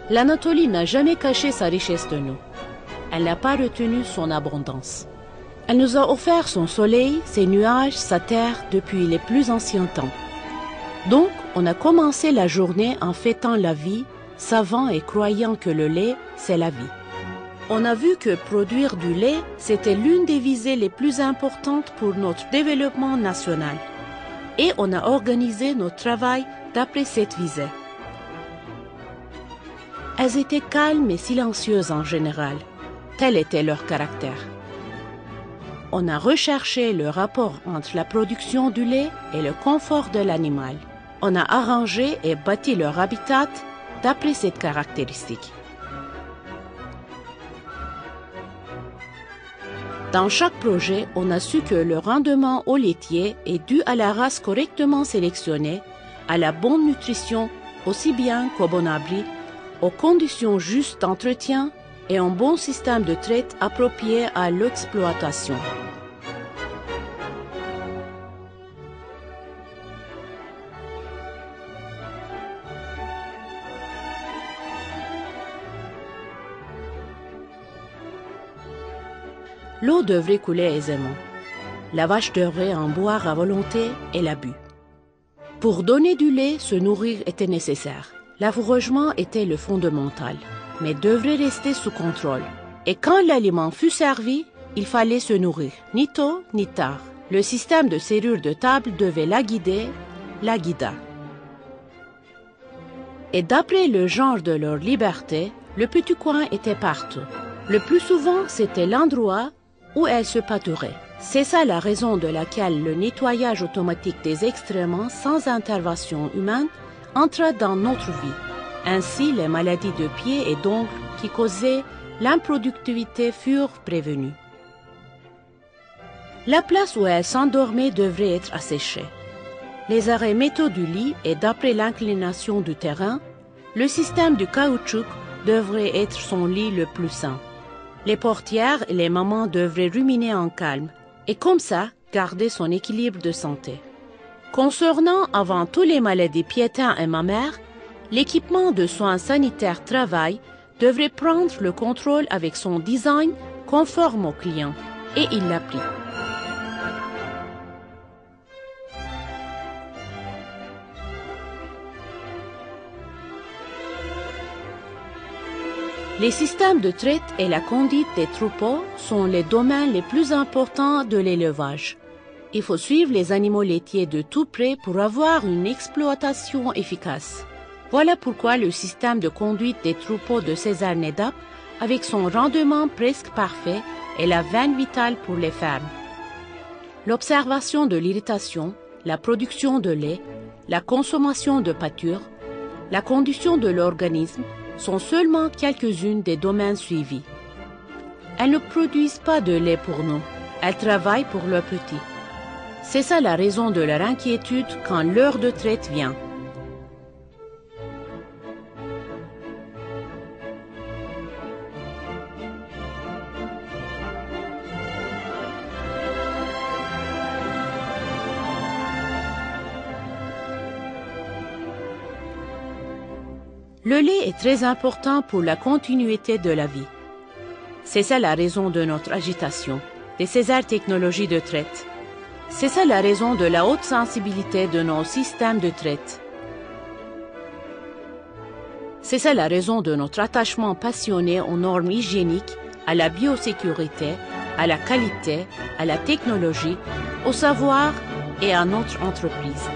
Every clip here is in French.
L'Anatolie n'a jamais caché sa richesse de nous. Elle n'a pas retenu son abondance. Elle nous a offert son soleil, ses nuages, sa terre depuis les plus anciens temps. Donc, on a commencé la journée en fêtant la vie, savant et croyant que le lait, c'est la vie. On a vu que produire du lait, c'était l'une des visées les plus importantes pour notre développement national. Et on a organisé notre travail d'après cette visée. Elles étaient calmes et silencieuses en général. Tel était leur caractère. On a recherché le rapport entre la production du lait et le confort de l'animal. On a arrangé et bâti leur habitat d'après cette caractéristique. Dans chaque projet, on a su que le rendement au laitier est dû à la race correctement sélectionnée, à la bonne nutrition, aussi bien qu'au bon abri, aux conditions justes d'entretien et un bon système de traite approprié à l'exploitation. L'eau devrait couler aisément. La vache devrait en boire à volonté et la bu. Pour donner du lait, se nourrir était nécessaire. L'affouragement était le fondamental, mais devrait rester sous contrôle. Et quand l'aliment fut servi, il fallait se nourrir, ni tôt ni tard. Le système de serrure de table devait la guider, la guida. Et d'après le genre de leur liberté, le petit coin était partout. Le plus souvent, c'était l'endroit où elles se pâturaient. C'est ça la raison de laquelle le nettoyage automatique des excréments sans intervention humaine entra dans notre vie. Ainsi, les maladies de pieds et d'ongles qui causaient l'improductivité furent prévenues. La place où elles s'endormaient devrait être asséchée. Les arrêts métaux du lit et d'après l'inclination du terrain, le système du caoutchouc devrait être son lit le plus sain. Les portières et les mamans devraient ruminer en calme et comme ça garder son équilibre de santé. Concernant avant tout les maladies piétins et mammaires, l'équipement de soins sanitaires travail devrait prendre le contrôle avec son design conforme au client et il l'applique. Les systèmes de traite et la conduite des troupeaux sont les domaines les plus importants de l'élevage. Il faut suivre les animaux laitiers de tout près pour avoir une exploitation efficace. Voilà pourquoi le système de conduite des troupeaux de César-Nedap, avec son rendement presque parfait, est la veine vitale pour les fermes. L'observation de l'irritation, la production de lait, la consommation de pâture, la condition de l'organisme, sont seulement quelques-unes des domaines suivis. Elles ne produisent pas de lait pour nous, elles travaillent pour leurs petits. C'est ça la raison de leur inquiétude quand l'heure de traite vient. Le lait est très important pour la continuité de la vie. C'est ça la raison de notre agitation, de César Technologies de traite. C'est ça la raison de la haute sensibilité de nos systèmes de traite. C'est ça la raison de notre attachement passionné aux normes hygiéniques, à la biosécurité, à la qualité, à la technologie, au savoir et à notre entreprise.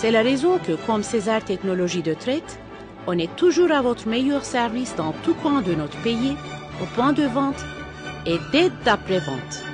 C'est la raison que, comme César Technologies de traite, on est toujours à votre meilleur service dans tout coin de notre pays, au point de vente et dès d'après-vente.